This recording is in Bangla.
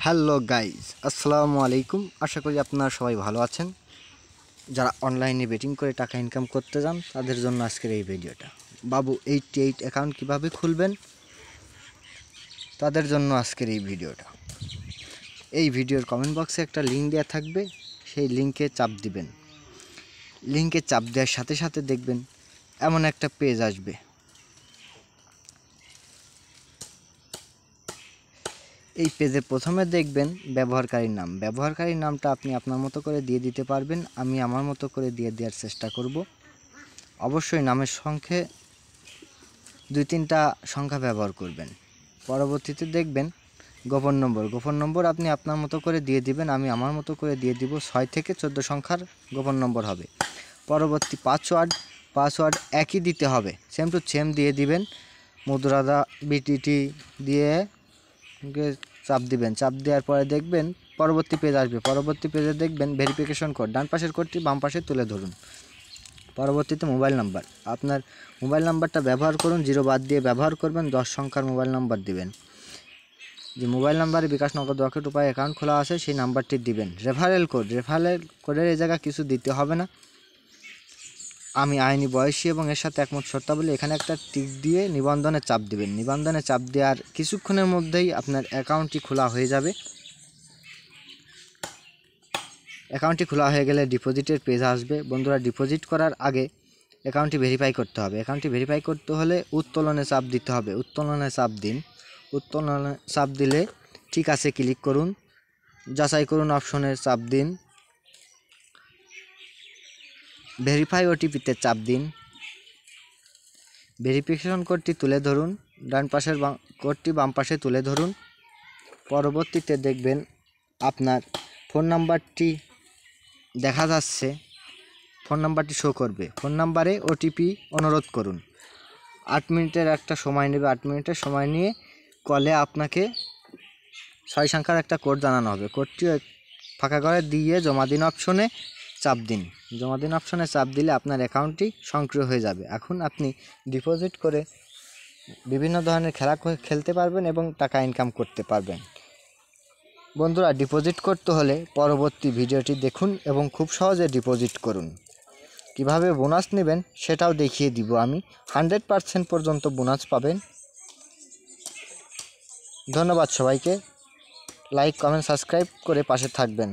হ্যালো গাইজ, আসসালামু আলাইকুম। আশা করি আপনারা সবাই ভালো আছেন। যারা অনলাইনে বেটিং করে টাকা ইনকাম করতে যান তাদের জন্য আজকের এই ভিডিওটা। বাবু 88 অ্যাকাউন্ট কিভাবে খুলবেন তাদের জন্য আজকের এই ভিডিওটা। এই ভিডিওর কমেন্ট বক্সে একটা লিঙ্ক দেওয়া থাকবে, সেই লিঙ্কে চাপ দিবেন। লিঙ্কে চাপ দেওয়ার সাথে সাথে দেখবেন এমন একটা পেজ আসবে। এই পেজে প্রথমে দেখবেন ব্যবহারকারীর নাম। ব্যবহারকারীর নামটা আপনি আপনার মতো করে দিয়ে দিতে পারবেন, আমি আমার মতো করে দিয়ে দেওয়ার চেষ্টা করব। অবশ্যই নামের সংখ্যে 2-3টা সংখ্যা ব্যবহার করবেন। পরবর্তীতে দেখবেন গোপন নম্বর আপনি আপনার মতো করে দিয়ে দিবেন, আমি আমার মতো করে দিয়ে দিব। 6 থেকে 14 সংখ্যার গোপন নম্বর হবে। পরবর্তী পাসওয়ার্ড একই দিতে হবে, সেম টু সেম দিয়ে দিবেন। মুদ্রাদা বিটিটি দিয়ে চাপ দিবেন। চাপ দেওয়ার পরে দেখবেন পরবর্তী পেজ আসবে। পরবর্তী পেজে দেখবেন ভেরিফিকেশন কোড, ডান পাশের কোডটি বাম পাশে তুলে ধরুন। পরবর্তীতে মোবাইল নাম্বার, আপনার মোবাইল নাম্বারটা ব্যবহার করুন, 0 বাদ দিয়ে ব্যবহার করবেন। 10 সংখ্যার মোবাইল নাম্বার দিবেন। যে মোবাইল নাম্বারে বিকাশ, নগদ, রকেট উপায়ে অ্যাকাউন্ট খোলা আছে সেই নাম্বারটি দিবেন। রেফারেল কোডের এই জায়গা কিছু দিতে হবে না। আমি আইনি বয়সী এবং এর সাথে একমত শর্তাবলী, এখানে একটা টিক দিয়ে নিবন্ধনে চাপ দিবেন। নিবন্ধনে চাপ দেওয়ার কিছুক্ষণের মধ্যেই আপনার অ্যাকাউন্টটি খোলা হয়ে যাবে। অ্যাকাউন্টটি খোলা হয়ে গেলে ডিপোজিটের পেজ আসবে। বন্ধুরা, ডিপোজিট করার আগে অ্যাকাউন্টটি ভেরিফাই করতে হবে। অ্যাকাউন্টটি ভেরিফাই করতে হলে উত্তোলনে চাপ দিতে হবে। উত্তোলনে চাপ দিন। উত্তোলনে চাপ দিলে ঠিক আছে ক্লিক করুন। যাচাই করুন অপশনে চাপ দিন। ভেরিফাই ওটিপিতে চাপ দিন। ভেরিফিকেশন কোডটি তুলে ধরুন, ডান পাশের কোডটি বাম পাশে তুলে ধরুন। পরবর্তীতে দেখবেন আপনার ফোন নাম্বারটি দেখা যাচ্ছে, ফোন নাম্বারটি শো করবে। ফোন নাম্বারে ওটিপি অনুরোধ করুন। 8 মিনিটের একটা সময় নেবে। 8 মিনিটের সময় নিয়ে কলে আপনাকে 6 সংখ্যার একটা কোড জানানো হবে। কোডটি ফাঁকা করে দিয়ে জমা দিন অপশনে চাপ দিন। জমা দিন অপশনে চাপ দিলে আপনার অ্যাকাউন্টটি সক্রিয় হয়ে যাবে। এখন আপনি ডিপোজিট করে বিভিন্ন ধরনের খেলা খেলতে পারবেন এবং টাকা ইনকাম করতে পারবেন। বন্ধুরা, ডিপোজিট করতে হলে পরবর্তী ভিডিওটি দেখুন এবং খুব সহজে ডিপোজিট করুন। কিভাবে বোনাস নেবেন সেটাও দেখিয়ে দিব আমি। 100% পর্যন্ত বোনাস পাবেন। ধন্যবাদ সবাইকে। লাইক, কমেন্ট, সাবস্ক্রাইব করে পাশে থাকবেন।